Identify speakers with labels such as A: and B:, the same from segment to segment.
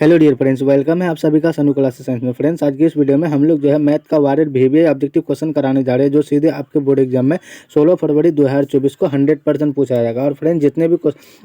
A: Hello dear friends, welcome है आप सभी का सनु क्लासेस साइंस में। फ्रेंड्स, आज की इस वीडियो में हम लोग जो है मैथ का वायरेड वीवीआई ऑब्जेक्टिव क्वेश्चन कराने जा रहे हैं, जो सीधे आपके बोर्ड एग्जाम में 16 फरवरी 2024 को 100% पूछा जाएगा। और फ्रेंड्स, जितने भी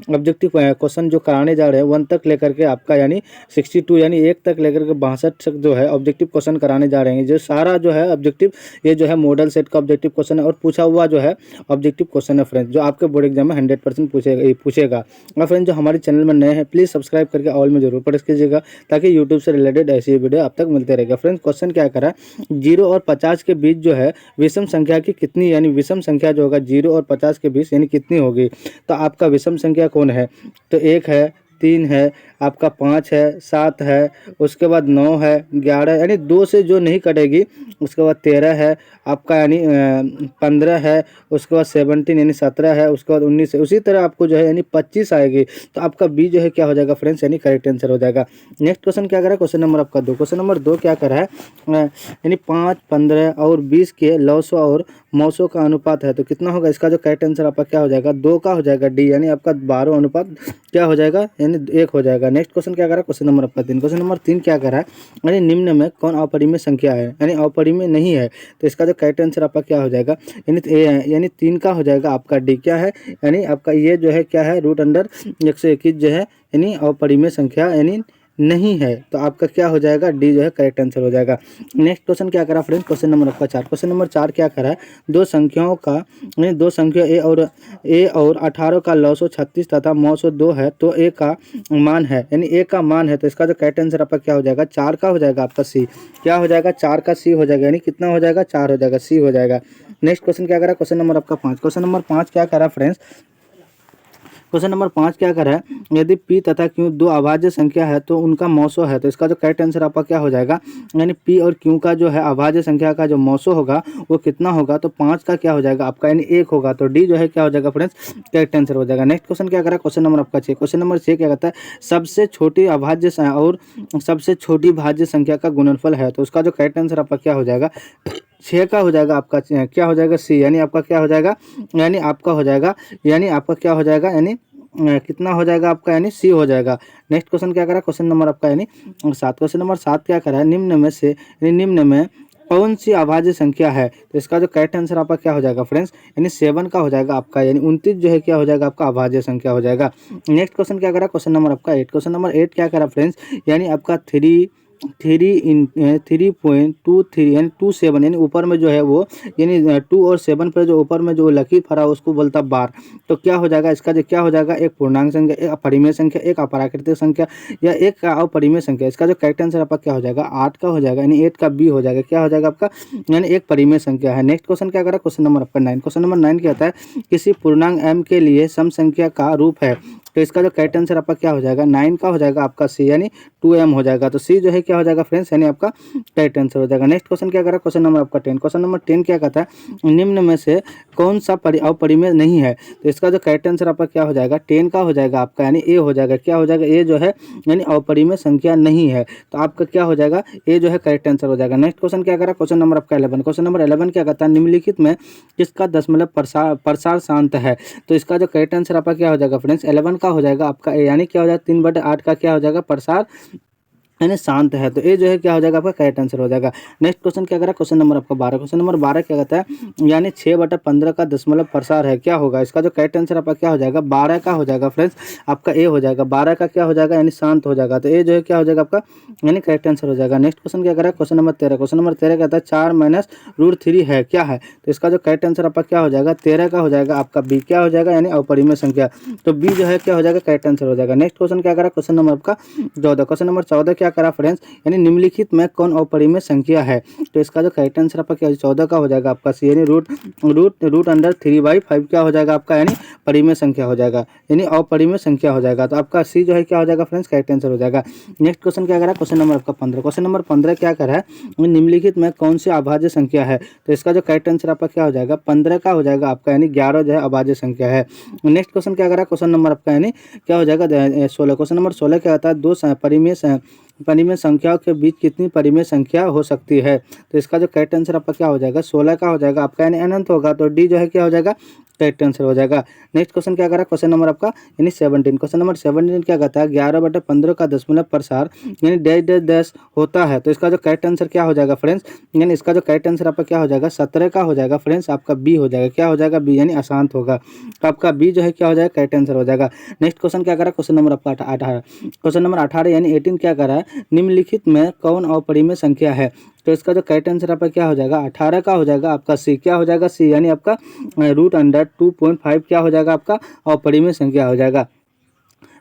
A: ऑब्जेक्टिव क्वेश्चन जो कराने जा रहे हैं 1 तक लेकर के आपका यानी 62 यानी 1 तक लेकर के 62 तक जो है ऑब्जेक्टिव क्वेश्चन कराने जा रहे हैं। जो सारा जो है ऑब्जेक्टिव ये जो है मॉडल सेट का ऑब्जेक्टिव क्वेश्चन है और पूछा हुआ जो है ऑब्जेक्टिव क्वेश्चन है फ्रेंड्स, जो आपके बोर्ड एग्जाम में 100% पूछेगा। और फ्रेंड्स, जो हमारे चैनल में नए हैं प्लीज़ सब्सक्राइब करके ऑल में जरूर प्रेस कीजिएगा, ताकि यूट्यूब से रिलेटेड ऐसी वीडियो आप तक मिलते रहेगा। फ्रेंड्स, क्वेश्चन क्या करा, 0 और 50 के बीच जो है विषम संख्या की कितनी, यानी विषम संख्या जो होगा 0 और 50 के बीच यानी कितनी होगी। तो आपका विषम संख्या कौन है, तो 1 है, 3 है, आपका 5 है, 7 है, उसके बाद 9 है, 11 यानी 2 से जो नहीं कटेगी, उसके बाद 13 है आपका यानी 15 है, उसके बाद 17 यानी 17 है, उसके बाद 19 है। उसी तरह आपको जो है यानी 25 आएगी। तो आपका बी जो है क्या हो जाएगा फ्रेंड्स, यानी करेक्ट आंसर हो जाएगा। नेक्स्ट क्वेश्चन क्या करा, क्वेश्चन नंबर आपका 2। क्वेश्चन नंबर 2 क्या करा है, यानी 5, 15 और 20 के लौसों और मौसों का अनुपात है, तो कितना होगा। इसका जो करेक्ट आंसर आपका क्या हो जाएगा, 2 का हो जाएगा, डी यानी आपका 12 अनुपात क्या हो जाएगा, यानी 1 हो जाएगा। नेक्स्ट क्वेश्चन क्या करा, क्वेश्चन नंबर आपका 3। क्वेश्चन नंबर 3 क्या करा है, यानी निम्न में कौन अपरिमेय संख्या है, यानी अपरिमेय नहीं है, तो इसका जो करेक्ट आंसर आपका क्या हो जाएगा, यानी 3 का हो जाएगा आपका डी। क्या है, यानी आपका ये जो है क्या है, √121 जो है यानी अपरिमेय संख्या यानी नहीं है, तो आपका क्या हो जाएगा, डी जो है करेक्ट आंसर हो जाएगा। नेक्स्ट क्वेश्चन क्या करा फ्रेंड्स, क्वेश्चन नंबर आपका 4। क्वेश्चन नंबर 4 क्या करा है, दो संख्या ए और 18 का लौसो 36 तथा मौसो 2 है, तो ए का मान है, यानी ए का मान है, तो इसका जो करेक्ट आंसर आपका क्या हो जाएगा, 4 का हो जाएगा आपका सी। क्या हो जाएगा, 4 का सी हो जाएगा, यानी कितना हो जाएगा, 4 हो जाएगा, सी हो जाएगा। नेक्स्ट क्वेश्चन क्या करा, क्वेश्चन नंबर आपका 5। क्वेश्चन नंबर 5 क्या करा फ्रेंड्स, क्वेश्चन नंबर 5 क्या करा है, यदि पी तथा क्यू दो अभाज्य संख्या है तो उनका मौसो है, तो इसका जो करेक्ट आंसर आपका क्या हो जाएगा, यानी पी और क्यू का जो है अभाज्य संख्या का जो मौसो होगा वो कितना होगा, तो 5 का क्या हो जाएगा आपका, यानी 1 होगा, तो डी जो है क्या हो जाएगा फ्रेंड्स, करेक्ट आंसर हो जाएगा। नेक्स्ट क्वेश्चन क्या करा, क्वेश्चन नंबर आपका 6। क्वेश्चन नंबर 6 क्या कहता है, सबसे छोटी अभाज्य और सबसे छोटी भाज्य संख्या का गुणनफल है, तो उसका जो करेक्ट आंसर आपका क्या हो जाएगा, 6 का हो जाएगा आपका, क्या हो जाएगा, सी, यानी आपका क्या हो जाएगा, यानी आपका हो जाएगा, यानी आपका क्या हो जाएगा, यानी कितना हो जाएगा आपका, यानी सी हो जाएगा। नेक्स्ट क्वेश्चन क्या करा, क्वेश्चन नंबर आपका यानी 7। क्वेश्चन नंबर 7 क्या करा है, निम्न में कौन सी अभाज्य संख्या है, तो इसका जो करेक्ट आंसर आपका क्या हो जाएगा फ्रेंड्स, यानी 7 का हो जाएगा आपका, यानी 29 जो है क्या हो जाएगा आपका अभाज्य संख्या हो जाएगा। नेक्स्ट क्वेश्चन क्या करा, क्वेश्चन नंबर आपका 8। क्वेश्चन नंबर 8 क्या करा फ्रेंड्स, यानी आपका 3.23 यानी 27 यानी ऊपर में जो है वो यानी 2 और 7 पर जो ऊपर में जो लकीर फरा उसको बोलता बार, तो क्या हो जाएगा, इसका जो क्या हो जाएगा, एक पूर्णांक संख्या, एक अपरिमेय संख्या, एक अपराकृतिक संख्या या एक का अपरिमेय संख्या। इसका जो करेक्ट आंसर आपका क्या हो जाएगा, 8 का हो जाएगा, यानी 8 का बी हो जाएगा। क्या हो जाएगा आपका, यानी एक परिमेय संख्या है। नेक्स्ट क्वेश्चन क्या करा, क्वेश्चन नंबर आपका 9। क्वेश्चन नंबर 9 क्या होता है, किसी पूर्णांक m के लिए सम संख्या का रूप है, तो इसका जो करेक्ट आंसर आपका क्या हो जाएगा, 9 का हो जाएगा आपका सी, यानी 2m हो जाएगा, तो सी जो है क्या हो जाएगा फ्रेंड्स, यानी आपका करेक्ट आंसर हो जाएगा। नेक्स्ट क्वेश्चन क्या करा, क्वेश्चन नंबर आपका 10। क्वेश्चन नंबर 10 क्या कहता है, निम्न में से कौन सा अपरिमेय नहीं है, तो इसका जो करेक्ट आंसर आपका क्या हो जाएगा, 10 का हो जाएगा आपका, यानी ए हो जाएगा। क्या हो जाएगा, ए जो है यानी अपरिमेय संख्या नहीं है, तो आपका क्या हो जाएगा, ए जो है करेक्ट आंसर हो जाएगा। नेक्स्ट क्वेश्चन क्या करा, क्वेश्चन नंबर आपका 11। क्वेश्चन नंबर 11 क्या कहता है, निम्नलिखित में किसका दशमलव प्रसार शांत है, तो इसका जो करेक्ट आंसर आपका क्या हो जाएगा फ्रेंड्स, 11 का हो जाएगा आपका, यानी क्या हो जाएगा 3/8 का क्या हो जाएगा, प्रसार यानी शांत है, तो ये जो है क्या हो जाएगा आपका करेक्ट आंसर हो जाएगा। नेक्स्ट क्वेश्चन क्या करा, क्वेश्चन नंबर आपका 12। क्वेश्चन नंबर 12 क्या कहता है, यानी 6/15 का दशमलव प्रसार है, क्या होगा। इसका जो करेक्ट आंसर आपका क्या हो जाएगा, 12 का हो जाएगा फ्रेंड्स, आपका ए हो जाएगा। 12 का क्या हो जाएगा, यानी शांत हो जाएगा, तो ये जो है क्या हो जाएगा आपका, यानी करेक्ट आंसर हो जाएगा। नेक्स्ट क्वेश्चन क्या करा, क्वेश्चन नंबर 13। क्वेश्चन नंबर 13 कहता है 4 - √3 है, क्या है, तो इसका जो करेक्ट आंसर आपका क्या हो जाएगा, 13 का हो जाएगा आपका बी। क्या हो जाएगा, यानी अपरिमेय संख्या, तो बी जो है क्या हो जाएगा, करेक्ट आंसर हो जाएगा। नेक्स्ट क्वेश्चन क्या करा, क्वेश्चन नंबर आपका 14। क्वेश्चन नंबर 14 क्या करा फ्रेंड्स, यानी निम्नलिखित में कौन अपरिमेय संख्या है, तो इसका जो करेक्ट आंसर आपका क्या है, 14 का हो जाएगा आपका सी, यानी √3/5 क्या हो जाएगा आपका, यानी परिमेय संख्या हो जाएगा, यानी अपरिमेय संख्या हो जाएगा, तो आपका सी जो है क्या हो जाएगा फ्रेंड्स, करेक्ट आंसर हो जाएगा। नेक्स्ट क्वेश्चन क्या करा, क्वेश्चन नंबर आपका 15। क्वेश्चन नंबर 15 क्या करा है, निम्नलिखित में कौन सी अभाज्य संख्या है, तो इसका जो करेक्ट आंसर आपका क्या हो जाएगा, 15 का हो जाएगा आपका, यानी 11 जो है अभाज्य संख्या है। नेक्स्ट क्वेश्चन क्या करा, क्वेश्चन नंबर आपका यानी क्या हो जाएगा 16। क्वेश्चन नंबर 16 क्या होता है, दो परिमेय परिमेय संख्याओं के बीच कितनी परिमेय संख्या हो सकती है। तो इसका जो करेक्ट आंसर आपका क्या हो जाएगा, 16 का हो जाएगा आपका, यानी अनंत होगा। तो डी जो है क्या हो जाएगा, करेक्ट आंसर हो जाएगा। नेक्स्ट क्वेश्चन क्या करा, क्वेश्चन नंबर आपका यानी 17। क्वेश्चन नंबर 17 क्या कहता है, 11/15 का दशमलव प्रसार यानी डैश डैश डैश होता है। तो इसका जो करेक्ट आंसर क्या हो जाएगा फ्रेंड्स, यानी इसका जो करेक्ट आंसर आपका क्या हो जाएगा, 17 का हो जाएगा फ्रेंड्स, आपका बी हो जाएगा। क्या हो जाएगा, बी, यानी अशांत होगा। तो आपका बी जो है क्या हो जाएगा, करेक्ट आंसर हो जाएगा। नेक्स्ट क्वेश्चन क्या करा, क्वेश्चन नंबर आपका 18। क्वेश्चन नंबर 18 यानी 18 क्या करा है, निम्नलिखित में कौन अपरिमेय संख्या है। तो इसका जो करेक्ट आंसर आपका क्या हो जाएगा, 18 का हो जाएगा आपका सी। क्या हो जाएगा, सी, यानी आपका √2.5 क्या हो जाएगा आपका अपरिमेय संख्या हो जाएगा।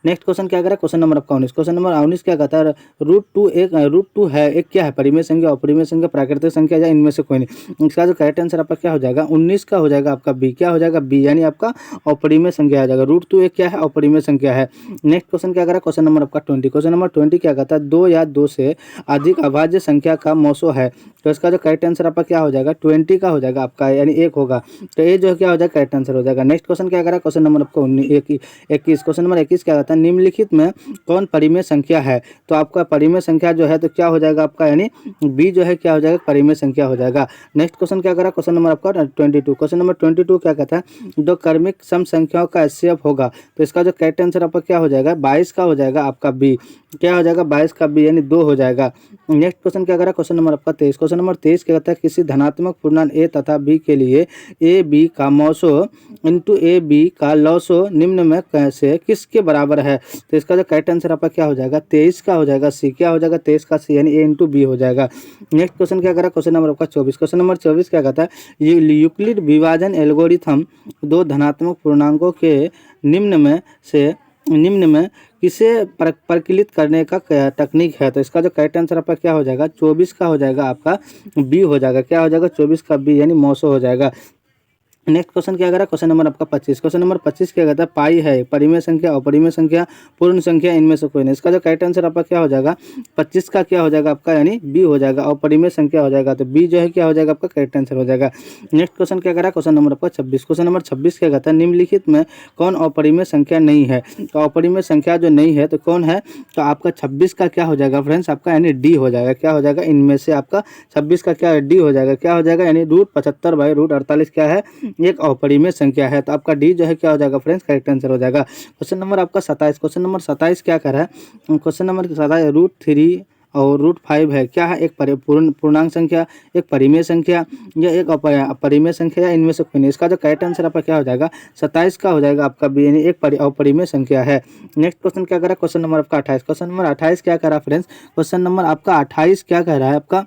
A: नेक्स्ट क्वेश्चन क्या करा, क्वेश्चन नंबर आपका 19। क्वेश्चन नंबर 19 क्या कहता है, √2 है, एक क्या है, परिमेय संख्या, अपरिमेय संख्या, प्राकृतिक संख्या या इनमें से कोई नहीं। इसका जो करेक्ट आंसर आपका क्या हो जाएगा, 19 का हो जाएगा आपका बी। क्या हो जाएगा, बी, यानी आपका अपरिमेय संख्या आ जाएगा। √2 एक क्या है, अपरिमेय संख्या है। नेक्स्ट क्वेश्चन क्या करा, क्वेश्चन नंबर आपका 20। क्वेश्चन नंबर 20 क्या कहता है, 2 या 2 से अधिक अभाज्य संख्या का मौसो है। तो इसका जो करेक्ट आंसर आपका क्या हो जाएगा, 20 का हो जाएगा आपका, यानी 1 होगा। तो ये जो क्या हो जाएगा, करेक्ट आंसर हो जाएगा। नेक्स्ट क्वेश्चन क्या करा, क्वेश्चन नंबर आपका 21। क्वेश्चन नंबर 21 क्या कहता है, निम्नलिखित में कौन परिमेय संख्या है। तो आपका परिमेय संख्या जो है तो क्या हो जाएगा आपका, यानी बी जो है क्या हो जाएगा, परिमेय संख्या हो जाएगा। नेक्स्ट क्वेश्चन क्या करा, क्वेश्चन नंबर आपका 22। क्वेश्चन नंबर 22 क्या कहता है, दो क्रमिक सम संख्याओं का HCF होगा। तो इसका जो करेक्ट आंसर आपका क्या हो जाएगा, 22 का हो जाएगा आपका बी। क्या हो जाएगा, 22 का बी, यानी 2 हो जाएगा। नेक्स्ट क्वेश्चन क्या करा, क्वेश्चन नंबर आपका 23। क्वेश्चन नंबर 23 क्या कहता है, किसी धनात्मक पूर्णांक ए तथा बी के लिए ए बी का मौसो इंटू ए बी का लौसो निम्न में कैसे किसके बराबर है। तो इसका जो करेक्ट आंसर आपका क्या हो जाएगा, 23 का हो जाएगा सी। क्या हो जाएगा, 23 का सी, यानी ए इंटू बी हो जाएगा। नेक्स्ट क्वेश्चन क्या करा, क्वेश्चन नंबर आपका 24। क्वेश्चन नंबर 24 क्या कहता है, यूक्लिड विभाजन एल्गोरिथम दो धनात्मक पूर्णांकों के निम्न में किसे परिकलित करने का तकनीक है। तो इसका जो करेक्ट आंसर आपका क्या हो जाएगा, 24 का हो जाएगा आपका बी हो जाएगा। क्या हो जाएगा, 24 का बी, यानी मौसो हो जाएगा। नेक्स्ट क्वेश्चन क्या करा, क्वेश्चन नंबर आपका 25। क्वेश्चन नंबर 25 क्या कहता है, पाई है परिमेय संख्या, अपरिमेय संख्या, पूर्ण संख्या, इनमें से कोई नहीं। इसका जो करेक्ट आंसर आपका क्या हो जाएगा, 25 का क्या हो जाएगा आपका, यानी बी हो जाएगा, अपरिमेय संख्या हो जाएगा। तो बी जो है क्या हो जाएगा आपका, करेक्ट आंसर हो जाएगा। नेक्स्ट क्वेश्चन क्या करा, क्वेश्चन नंबर आपका 26। क्वेश्चन नंबर 26 क्या कहता है, निम्नलिखित में कौन अपरिमेय संख्या नहीं है। तो अपरिमेय संख्या जो नहीं है तो कौन है, तो आपका 26 का क्या हो जाएगा फ्रेंड्स, आपका यानी डी हो जाएगा। क्या हो जाएगा, इनमें से आपका 26 का क्या डी हो जाएगा। क्या हो जाएगा, यानी √75/√48 क्या है, एक अपरिमेय संख्या है। तो आपका डी जो है क्या हो जाएगा फ्रेंड्स, करेक्ट आंसर हो जाएगा। क्वेश्चन नंबर आपका 27। क्वेश्चन नंबर 27 क्या कर रहा है, क्वेश्चन नंबर 27 √3 और √5 है, क्या है, एक पूर्णांक संख्या, एक परिमेय संख्या या एक अपरिमेय संख्या या इनमें से कोई नहीं। इसका जो करेक्ट आंसर आपका क्या हो जाएगा, 27 का हो जाएगा आपका बी, यानी एक अपरिमेय संख्या है। नेक्स्ट क्वेश्चन क्या करा, क्वेश्चन नंबर आपका 28। क्वेश्चन नंबर 28 क्या करा फ्रेंड्स, क्वेश्चन नंबर आपका 28 क्या कह रहा है आपका,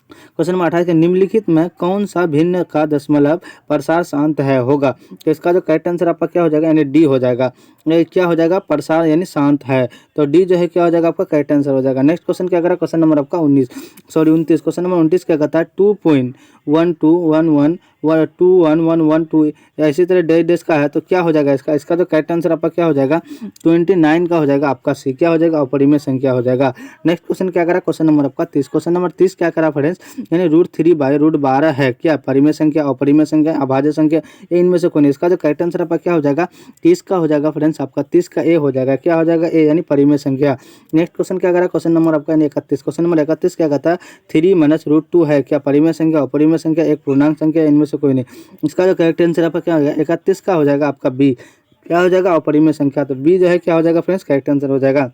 A: क्वेश्चन नंबर 28 के निम्नलिखित में कौन सा भिन्न का दशमलव प्रसार शांत है होगा। तो इसका जो करेक्ट आंसर आपका क्या हो जाएगा, यानी डी हो जाएगा। ये क्या हो जाएगा, प्रसार यानी शांत है। तो डी जो है क्या हो जाएगा आपका, करेक्ट आंसर हो जाएगा। नेक्स्ट क्वेश्चन क्या करा, क्वेश्चन नंबर आपका 29। क्वेश्चन नंबर 29 क्या कहता है, 2.121112 या इसी तरह डैश डैश का है। तो क्या हो जाएगा इसका जो करेक्ट आंसर आपका क्या हो जाएगा, 29 का हो जाएगा आपका सी। क्या हो जाएगा, अपरिमेय संख्या हो जाएगा। नेक्स्ट क्वेश्चन क्या करा, क्वेश्चन नंबर आपका 30। क्वेश्चन नंबर 30 क्या करा फ्रेंड्स, यानी √3/√12 है, क्या परिमेय संख्या, अपरिमेय संख्या, अभाज्य संख्या, इनमें से कोई नहीं। इसका जो करेक्ट आंसर आपका क्या हो जाएगा, 30 का हो जाएगा फ्रेंड्स, आपका 30 का ए हो जाएगा। क्या हो जाएगा, ए, यानी परिमेय संख्या। नेक्स्ट क्वेश्चन क्या करा, क्वेश्चन नंबर आपका 31। क्वेश्चन नंबर 31 क्या कहता है, 3 - √2 है, क्या परिमेय संख्या, अपरिमेय संख्या, एक पूर्णांक संख्या, इनमें से कोई नहीं। इसका जो करेक्ट आंसर आपका क्या हो जाएगा, 31 का हो जाएगा आपका बी। क्या हो जाएगा, अपरिमेय संख्या। तो बी जो है क्या हो जाएगा फ्रेंड्स, करेक्ट आंसर हो जाएगा।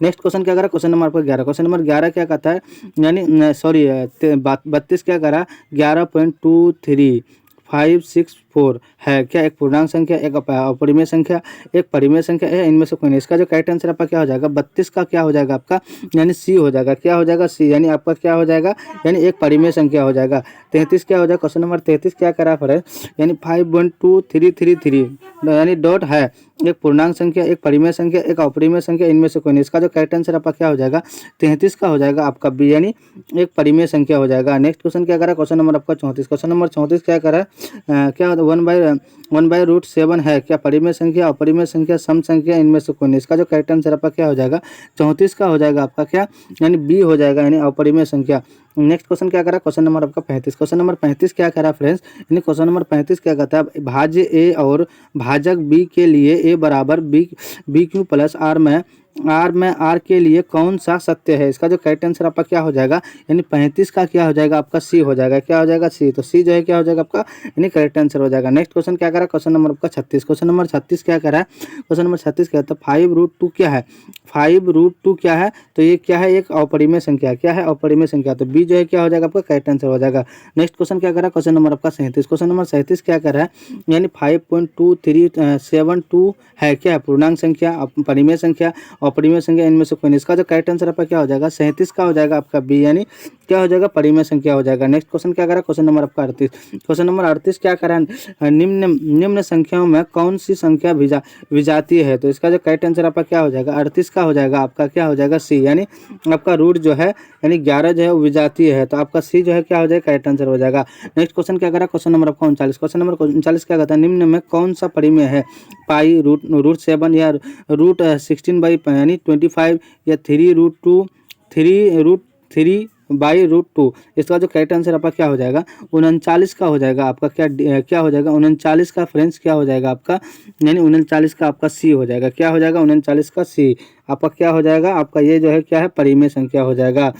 A: नेक्स्ट क्वेश्चन क्या करा, क्वेश्चन नंबर आपका 11। क्वेश्चन नंबर 11 क्या कहता है, यानी सॉरी 32 क्या करा, 11.23564 है, क्या एक पूर्णांक संख्या, एक अपरिमेय संख्या, एक परिमेय संख्या है, इनमें से कोई नहीं। इसका जो करेक्ट आंसर आपका क्या हो जाएगा, 32 का क्या हो जाएगा आपका, यानी सी हो जाएगा। क्या हो जाएगा, सी, यानी आपका क्या हो जाएगा, यानी एक परिमेय संख्या हो जाएगा। 33 क्या हो जाएगा, क्वेश्चन नंबर 33 क्या करा है, यानी 5.2333 यानी डॉट है, एक पूर्णांक संख्या, एक परिमेय संख्या, एक अपरिमेय संख्या, इनमें से कोई नहीं। इसका जो करेक्ट आंसर आपका क्या हो जाएगा, 33 का हो जाएगा आपका बी, यानी एक परिमेय संख्या हो जाएगा। नेक्स्ट क्वेश्चन क्या करा, क्वेश्चन नंबर आपका 34। क्वेश्चन नंबर 34 क्या करा, क्या 1/√7 है, क्या परिमेय संख्या, अपरिमेय संख्या, सम संख्या, इनमें से कोई नहीं। इसका जो करेक्ट आंसर आपका क्या हो जाएगा, 34 का हो जाएगा आपका क्या, यानी बी हो जाएगा, यानी अपरिमेय संख्या। नेक्स्ट क्वेश्चन क्या करा, क्वेश्चन नंबर आपका 35। क्वेश्चन नंबर 35 क्या करा फ्रेंड्स, यानी क्वेश्चन नंबर 35 क्या कहता है, भाज्य ए और भाजक बी के लिए ए बराबर बी क्यू प्लस आर में आर में आर के लिए कौन सा सत्य है। इसका जो करेक्ट आंसर आपका क्या हो जाएगा, यानी 35 का क्या हो जाएगा आपका सी हो जाएगा। क्या हो जाएगा, सी। तो सी जो है क्या हो जाएगा आपका, यानी करेक्ट आंसर हो जाएगा। नेक्स्ट क्वेश्चन क्या करा, क्वेश्चन नंबर आपका 36। क्वेश्चन नंबर 36 क्या करा है, क्वेश्चन नंबर 36 क्या है, तो 5√2 क्या है, 5√2 क्या है, तो ये क्या है, एक अपरिमेय संख्या। क्या है, अपरिमेय संख्या। तो बी जो है क्या हो जाएगा आपका करेक्ट आंसर हो जाएगा। नेक्स्ट क्वेश्चन क्या करा, क्वेश्चन नंबर आपका 37। क्वेश्चन नंबर 37 क्या कर रहा है, यानी 5.2372 है क्या है, पूर्णांक संख्या, परिमेय संख्या, अपरिमेय संख्या, इनमें से कोई नहीं। इसका जो करेक्ट आंसर आपका क्या हो जाएगा, 37 का हो जाएगा आपका बी, यानी क्या हो जाएगा, परिमेय संख्या हो जाएगा। नेक्स्ट क्वेश्चन क्या करा, क्वेश्चन नंबर आपका 38। क्वेश्चन नंबर 38 क्या करा, निम्न संख्याओं में कौन सी संख्या विजातीय है। तो इसका जो करेक्ट आंसर आपका क्या हो जाएगा, 38 का हो जाएगा आपका क्या हो जाएगा, सी, यानी आपका रूट जो है यानी 11 जो है वो विजातीय है। तो आपका सी जो है क्या हो जाएगा, करेक्ट आंसर हो जाएगा। नेक्स्ट क्वेश्चन क्या करा, क्वेश्चन नंबर आपका 39। क्वेश्चन नंबर 39 क्या कहता है, निम्न में कौन सा परिमेय है, पाई, रूट 7 या रूट 16 यानी 25 या 3√2 3√3/√2। इसका जो करेक्ट आंसर आपका क्या हो जाएगा, 39 का हो जाएगा आपका। क्या हो जाएगा, 39 का फ्रेंड्स क्या हो जाएगा आपका, यानी 39 का आपका सी हो जाएगा। क्या हो जाएगा, 39 का सी आपका क्या हो जाएगा आपका, ये जो है क्या है, परिमेय संख्या हो जाएगा।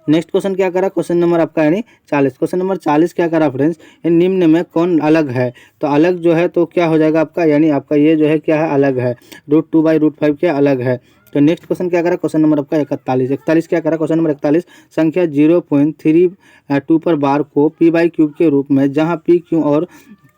A: नेक्स्ट क्वेश्चन क्या करा, क्वेश्चन नंबर आपका यानी 40। क्वेश्चन नंबर 40 क्या करा फ्रेंड्स, निम्न में कौन अलग है। तो अलग जो है तो क्या हो जाएगा आपका, यानी आपका ये जो है क्या है, अलग है, √2/√5 क्या अलग है। तो नेक्स्ट क्वेश्चन क्या करा, क्वेश्चन नंबर आपका 41। 41 क्या करा, क्वेश्चन नंबर 41, संख्या 0.32 पर बार को p/q के रूप में, जहाँ p और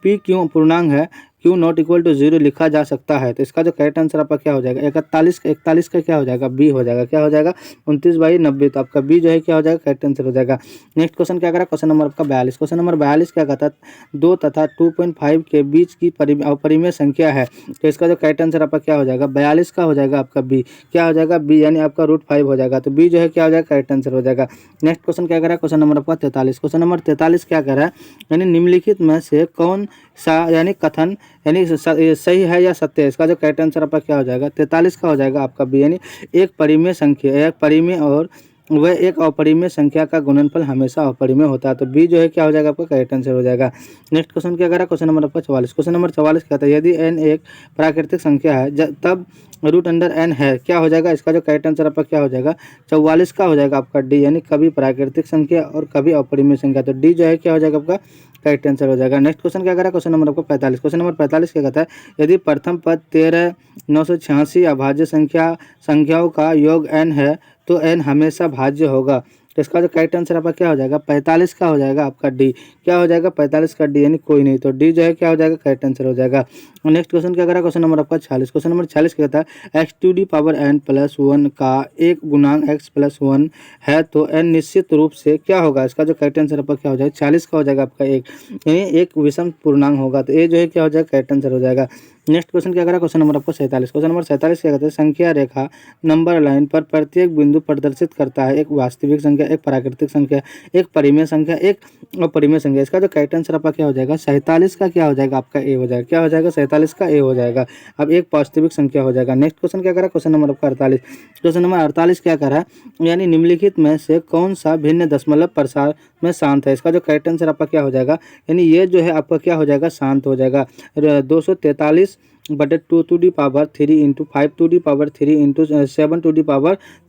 A: p पूर्णांक है, Q नॉट इक्वल टू 0 लिखा जा सकता है। तो इसका जो करेक्ट आंसर आपका क्या हो जाएगा, 41 का क्या हो जाएगा, बी हो जाएगा। क्या हो जाएगा, 29/90। तो आपका बी जो है क्या हो जाएगा, करेक्ट आंसर हो जाएगा। नेक्स्ट क्वेश्चन क्या करा, क्वेश्चन नंबर आपका 42। क्वेश्चन नंबर 42 क्या कहता है, 2 तथा 2.5 के बीच की अपरिमेय संख्या है। तो इसका जो करेक्ट आंसर आपका क्या हो जाएगा, 42 का हो जाएगा आपका बी। क्या हो जाएगा, बी, यानी आपका √5 हो जाएगा। तो बी जो है क्या हो जाएगा, करेक्ट आंसर हो जाएगा। नेक्स्ट क्वेश्चन क्या करा, क्वेश्चन नंबर आपका 43। क्वेश्चन नंबर 43 क्या कह रहा है, यानी निम्नलिखित में से कौन सा यानी कथन यानी सही है या सत्य है। इसका जो करेक्ट आंसर आपका क्या हो जाएगा, 43 का हो जाएगा आपका बी, यानी एक परिमेय संख्या, एक परिमेय और वह एक अपरिमेय संख्या का गुणनफल हमेशा अपरिमेय होता है। तो बी जो है क्या हो जाएगा आपका करेक्ट आंसर हो जाएगा। नेक्स्ट क्वेश्चन क्या करा, क्वेश्चन नंबर आपका 44। क्वेश्चन नंबर 44 कहता है, यदि n एक प्राकृतिक संख्या है तब √n है। क्या हो जाएगा, इसका जो करेक्ट आंसर आपका क्या हो जाएगा, 44 का हो जाएगा आपका डी, यानी कभी प्राकृतिक संख्या और कभी अपरिमेय संख्या। तो डी जो है क्या हो जाएगा आपका करेक्ट आंसर हो जाएगा। नेक्स्ट क्वेश्चन क्या करा, क्वेश्चन नंबर आपको 45। क्वेश्चन नंबर 45 क्या कहता है, यदि प्रथम पद 13,986 अभाज्य संख्याओं का योग n है तो n हमेशा भाज्य होगा। तो इसका जो करेक्ट आंसर आपका क्या हो जाएगा, 45 का हो जाएगा आपका डी। क्या हो जाएगा, 45 का डी, यानी कोई नहीं। तो डी जो है क्या हो जाएगा, करेक्ट आंसर हो जाएगा। नेक्स्ट क्वेश्चन क्या करा, क्वेश्चन नंबर आपका 46। क्वेश्चन नंबर 46 क्या कहता है, x⁴n+1 का एक गुणांक x+1 है तो n निश्चित रूप से क्या होगा। इसका जो करेक्ट आंसर आपका क्या हो जाएगा, 40 का हो जाएगा आपका एक, यानी एक विषम पूर्णांक होगा। तो ये जो है क्या हो जाएगा, करेक्ट आंसर हो जाएगा। नेक्स्ट क्वेश्चन क्या करा, क्वेश्चन नंबर आपको 47। क्वेश्चन नंबर 47 क्या कहते हैं, संख्या रेखा नंबर लाइन पर प्रत्येक बिंदु प्रदर्शित करता है एक वास्तविक संख्या, एक प्राकृतिक संख्या, एक परिमेय संख्या, एक अपरिमेय संख्या। इसका जो करेक्ट आंसर आपका क्या हो जाएगा, 47 का क्या हो जाएगा आपका ए हो जाएगा। क्या हो जाएगा, 47 का ए हो जाएगा। अब एक वास्तविक संख्या हो जाएगा। नेक्स्ट क्वेश्चन क्या करा, क्वेश्चन नंबर आपका 48। क्वेश्चन नंबर 48 क्या करा, यानी निम्नलिखित में से कौन सा भिन्न दशमलव प्रसार में शांत है। इसका जो करेक्ट आंसर आपका क्या हो जाएगा, यानी ये जो है आपका क्या हो जाएगा, शांत हो जाएगा। 243/2 इंटू 5 इंटू 7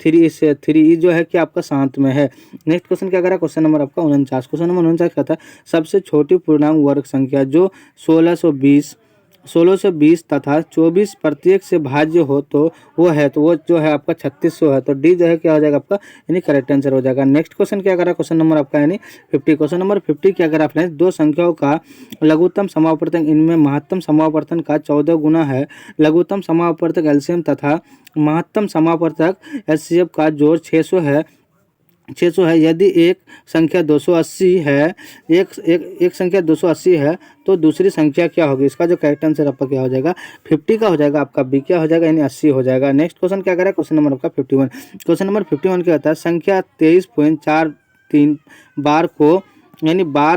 A: इससे 3 जो है कि आपका शांत में है। नेक्स्ट क्वेश्चन क्या करा, क्वेश्चन नंबर आपका 49। क्वेश्चन नंबर 49 कहता है, सबसे छोटी पूर्णांक वर्ग संख्या जो 1620 तथा 24 प्रत्येक से भाज्य हो तो वो जो है आपका 3600 है। तो डी जो है क्या हो जाएगा आपका, यानी करेक्ट आंसर हो जाएगा। नेक्स्ट क्वेश्चन क्या करा, क्वेश्चन नंबर आपका यानी 50। क्वेश्चन नंबर 50 क्या करा फ्रेंड्स, दो संख्याओं का लघुत्तम समावर्तक इनमें महत्तम समावर्तन का 14 गुना है। लघुत्तम समावर्तक एलसीएम तथा महत्तम समावर्तक एचसीएफ का जोड़ 600 है। यदि एक संख्या 280 है, एक संख्या 280 है तो दूसरी संख्या क्या होगी। इसका जो करेक्ट आंसर आपका क्या हो जाएगा, 50 का हो जाएगा आपका बी। क्या हो जाएगा, यानी 80 हो जाएगा। नेक्स्ट क्वेश्चन क्या करें, क्वेश्चन नंबर आपका 51। क्वेश्चन नंबर 51 क्या होता है, संख्या 23.43 बार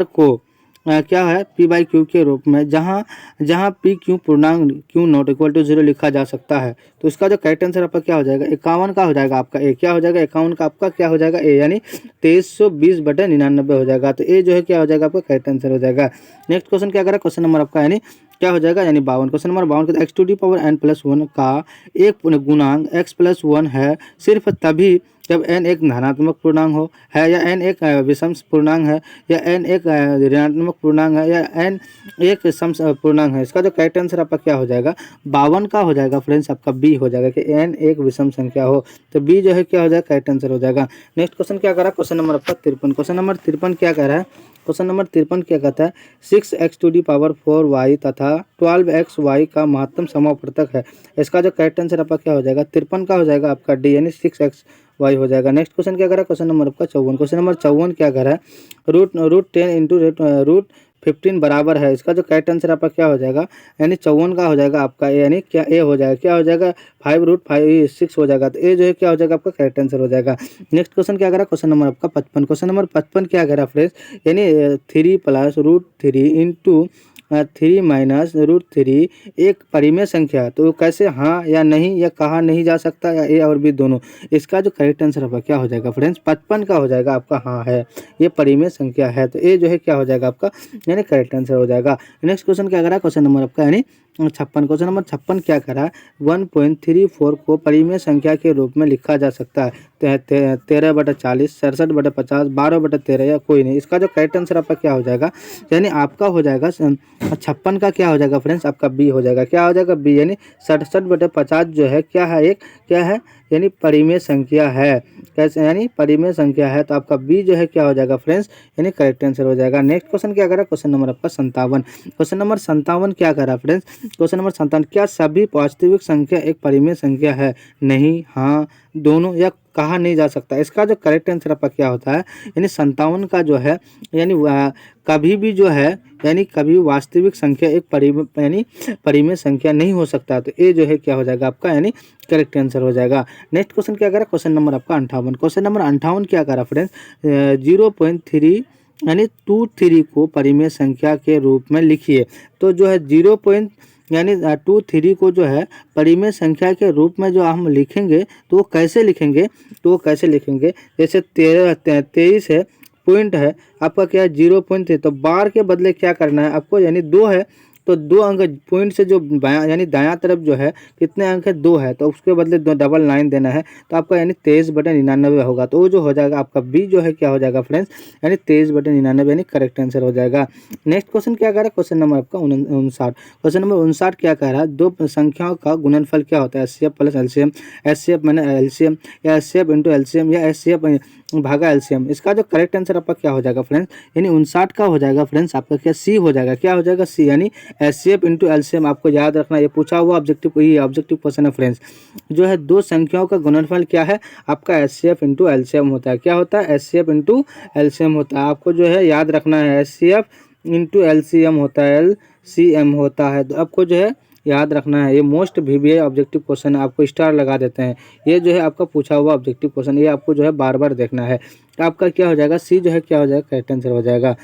A: को क्या है पी बाई क्यू के रूप में, जहाँ जहाँ पी क्यू पूर्णांक क्यू नॉट इक्वल टू 0 लिखा जा सकता है। तो इसका जो करेक्ट आंसर आपका क्या हो जाएगा 51 का हो जाएगा आपका ए। क्या हो जाएगा 51 का आपका क्या हो जाएगा ए, यानी 2320/99 हो जाएगा। तो ए जो है क्या हो जाएगा आपका करेक्ट आंसर हो जाएगा। नेक्स्ट क्वेश्चन क्या करा, क्वेश्चन नंबर आपका यानी क्या हो जाएगा यानी 52। क्वेश्चन नंबर 52 के x⁴n+1 का एक गुणांक x+1 है सिर्फ तभी जब n एक धनात्मक पूर्णांक हो, है या n एक विषम पूर्णांक है, या n एक ऋणात्मक पूर्णांक है, या n एक सम पूर्णांक है। इसका जो करेक्ट आंसर आपका क्या हो जाएगा 52 का हो जाएगा फ्रेंड्स आपका बी हो जाएगा कि n एक विषम संख्या हो। तो बी जो है क्या हो जाएगा करेक्ट आंसर हो जाएगा। नेक्स्ट क्वेश्चन क्या कर रहा है, क्वेश्चन नंबर आपका 53। क्वेश्चन नंबर 53 क्या कह रहा है, क्वेश्चन नंबर 53 क्या कहता है 6x⁴y तथा 12xy का महत्तम समावर्तक है। इसका जो करेक्ट आंसर आपका क्या हो जाएगा 53 का हो जाएगा आपका डी, यानी 6xy हो जाएगा। नेक्स्ट क्वेश्चन क्या कर रहा है, क्वेश्चन नंबर आपका 54। क्वेश्चन नंबर 54 क्या कर रहा है √10 इंटू √15 बराबर है। इसका जो करेक्ट आंसर आपका क्या हो जाएगा यानी 54 का हो जाएगा आपका ए, यानी क्या ए हो जाएगा क्या हो जाएगा 5√6 हो जाएगा। तो ए जो है क्या हो जाएगा आपका करेक्ट आंसर हो जाएगा। नेक्स्ट क्वेश्चन क्या करा, क्वेश्चन नंबर आपका 55। क्वेश्चन नंबर 55 क्या करा फ्रेंड्स यानी 3 + √3 इंटू 3 - √3 एक परिमेय संख्या है। तो कैसे हाँ या नहीं या कहा नहीं जा सकता या ए और बी दोनों। इसका जो करेक्ट आंसर आपका क्या हो जाएगा फ्रेंड्स 55 का हो जाएगा आपका हाँ है, ये परिमेय संख्या है। तो ए जो है क्या हो जाएगा आपका यानी करेक्ट आंसर हो जाएगा। नेक्स्ट क्वेश्चन क्या करा, क्वेश्चन नंबर आपका यानी 56। क्वेश्चन नंबर 56 क्या करा 1.34 को परिमेय संख्या के रूप में लिखा जा सकता है। 13/40, 67/50, 12/13 या कोई नहीं। इसका जो करेक्ट आंसर आपका क्या हो जाएगा यानी आपका हो जाएगा 56 का क्या हो जाएगा फ्रेंड्स आपका बी हो जाएगा। क्या हो जाएगा बी, यानी 67/50 जो है क्या है एक क्या है यानी परिमेय संख्या है। कैसे यानी परिमेय संख्या है। तो आपका बी जो है क्या हो जाएगा फ्रेंड्स यानी करेक्ट आंसर हो जाएगा। नेक्स्ट क्वेश्चन क्या करा, क्वेश्चन नंबर आपका 57। क्वेश्चन नंबर 57 क्या करा फ्रेंड्स, क्वेश्चन नंबर 57 क्या सभी वास्तविक संख्या एक परिमेय संख्या है, नहीं हाँ दोनों या कहा नहीं जा सकता। इसका जो करेक्ट आंसर आपका क्या होता है यानी 57 का जो है यानी कभी भी जो है यानी कभी वास्तविक संख्या एक परिमेय संख्या नहीं हो सकता। तो ए जो है क्या हो जाएगा आपका यानी करेक्ट आंसर हो जाएगा। नेक्स्ट क्वेश्चन क्या करा, क्वेश्चन नंबर आपका 58। क्वेश्चन नंबर 58 क्या करा फ्रेंड्स 0.3 यानी 23 को परिमेय संख्या के रूप में लिखिए। तो जो है 23 को जो है परिमेय संख्या के रूप में जो हम लिखेंगे तो वो कैसे लिखेंगे जैसे 23 है पॉइंट है आपका क्या है 0.3, तो बार के बदले क्या करना है आपको यानी 2 है तो 2 अंक पॉइंट से जो बायां यानी दायां तरफ जो है कितने अंक है 2 है, तो उसके बदले 2 डबल 9 देना है। तो आपका यानी 23/99 होगा। तो वो जो हो जाएगा आपका बी जो है क्या हो जाएगा फ्रेंड्स यानी 23/99 यानी करेक्ट आंसर हो जाएगा। नेक्स्ट क्वेश्चन क्या कह रहा है, क्वेश्चन नंबर आपका 59। क्वेश्चन नंबर 59 क्या कह रहा है दो संख्याओं का गुणनफल क्या होता है एचसीएफ प्लस एलसीएम, एचसीएफ माने एलसीएम या एचसीएफ इंटू एलसीएम या एचसीएफ भागा एलसीएम। इसका जो करेक्ट आंसर आपका क्या हो जाएगा फ्रेंड्स यानी 59 का हो जाएगा फ्रेंड्स आपका क्या सी हो जाएगा। क्या हो जाएगा सी, यानी एचसीएफ इंटू एलसीएम। आपको याद रखना ये पूछा हुआ ऑब्जेक्टिव क्वेश्चन है फ्रेंड्स। जो है दो संख्याओं का गुणनफल क्या है आपका एचसीएफ इंटू एलसीएम होता है। क्या होता है एचसीएफ इंटू एलसीएम होता है। आपको जो है याद रखना है एचसीएफ इंटू एलसीएम होता है, एलसीएम होता है। तो आपको जो है याद रखना है, ये मोस्ट वीवीआई ऑब्जेक्टिव क्वेश्चन है, आपको स्टार लगा देते हैं। ये जो है आपका पूछा हुआ ऑब्जेक्टिव क्वेश्चन, ये आपको जो है बार बार देखना है। तो आपका क्या हो जाएगा सी जो है क्या हो जाएगा करेक्ट आंसर हो जाएगा।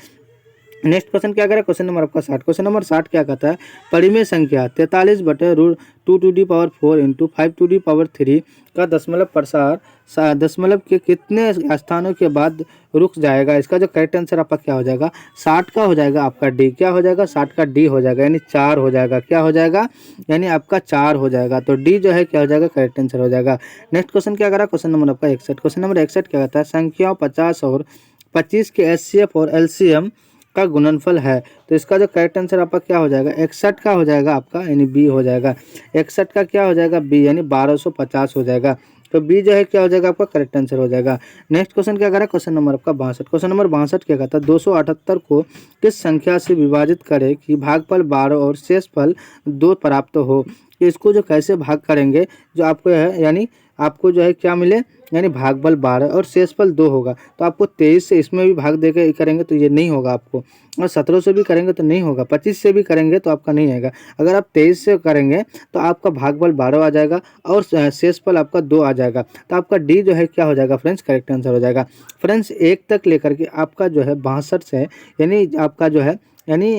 A: नेक्स्ट क्वेश्चन क्या करें, क्वेश्चन नंबर आपका 60। क्वेश्चन नंबर 60 क्या कहता है परिमेय संख्या 43/2 इंटू 5 का दशमलव प्रसार दशमलव के कितने स्थानों के बाद रुक जाएगा। इसका जो करेक्ट आंसर आपका क्या हो जाएगा 60 का हो जाएगा आपका डी। क्या हो जाएगा 60 का डी हो जाएगा यानी 4 हो जाएगा। क्या हो जाएगा यानी आपका 4 हो जाएगा। तो डी जो है क्या हो जाएगा करेक्ट आंसर हो जाएगा। नेक्स्ट क्वेश्चन क्या करा, क्वेश्चन नंबर आपका 61। क्वेश्चन नंबर 61 क्या कहता है संख्याओं 50 और 25 के एचसीएफ और एलसीएम का गुणनफल है। तो इसका जो करेक्ट आंसर आपका क्या हो जाएगा 61 का हो जाएगा आपका यानी बी हो जाएगा। 61 का क्या हो जाएगा बी यानी 1250 हो जाएगा। तो बी जो है क्या हो जाएगा आपका करेक्ट आंसर हो जाएगा। नेक्स्ट क्वेश्चन क्या करा, क्वेश्चन नंबर आपका 62। क्वेश्चन नंबर 62 क्या कहता है 278 को किस संख्या से विभाजित करें कि भागफल 12 और शेषफल 2 प्राप्त हो। इसको जो कैसे भाग करेंगे जो आपको है यानी आपको जो है क्या मिले यानी भागफल 12 और शेषफल 2 होगा। तो आपको 23 से इसमें भी भाग देकर करेंगे तो ये नहीं होगा आपको, और 17 से भी करेंगे तो नहीं होगा, 25 से भी करेंगे तो आपका नहीं आएगा। अगर आप 23 से करेंगे तो आपका भागफल 12 आ जाएगा और शेषफल आपका 2 आ जाएगा। तो आपका डी जो है क्या हो जाएगा फ्रेंड्स करेक्ट आंसर हो जाएगा। फ्रेंड्स 1 तक लेकर के आपका जो है 62 से यानी आपका जो है यानी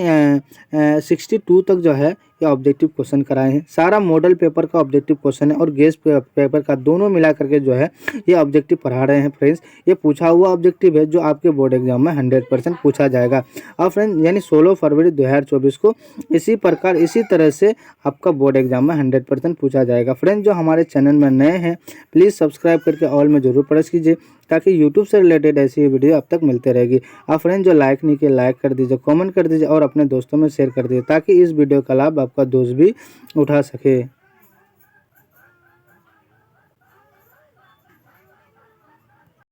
A: 62 तक जो है ये ऑब्जेक्टिव क्वेश्चन कराए हैं। सारा मॉडल पेपर का ऑब्जेक्टिव क्वेश्चन है और गेस्ट पेपर का दोनों मिला करके जो है ये ऑब्जेक्टिव पढ़ा रहे हैं फ्रेंड्स। ये पूछा हुआ ऑब्जेक्टिव है जो आपके बोर्ड एग्जाम में 100% पूछा जाएगा। और फ्रेंड्स यानी 16 फरवरी 2024 को इसी प्रकार इसी तरह से आपका बोर्ड एग्जाम में 100% पूछा जाएगा। फ्रेंड्स जो हमारे चैनल में नए हैं प्लीज़ सब्सक्राइब करके ऑल में जरूर प्रेस कीजिए ताकि यूट्यूब से रिलेटेड ऐसी वीडियो अब तक मिलते रहेगी। आप फ्रेंड जो लाइक नहीं किए लाइक कर दीजिए, कमेंट कर दीजिए और अपने दोस्तों में शेयर कर दीजिए ताकि इस वीडियो का लाभ आपका दोस्त भी उठा सके।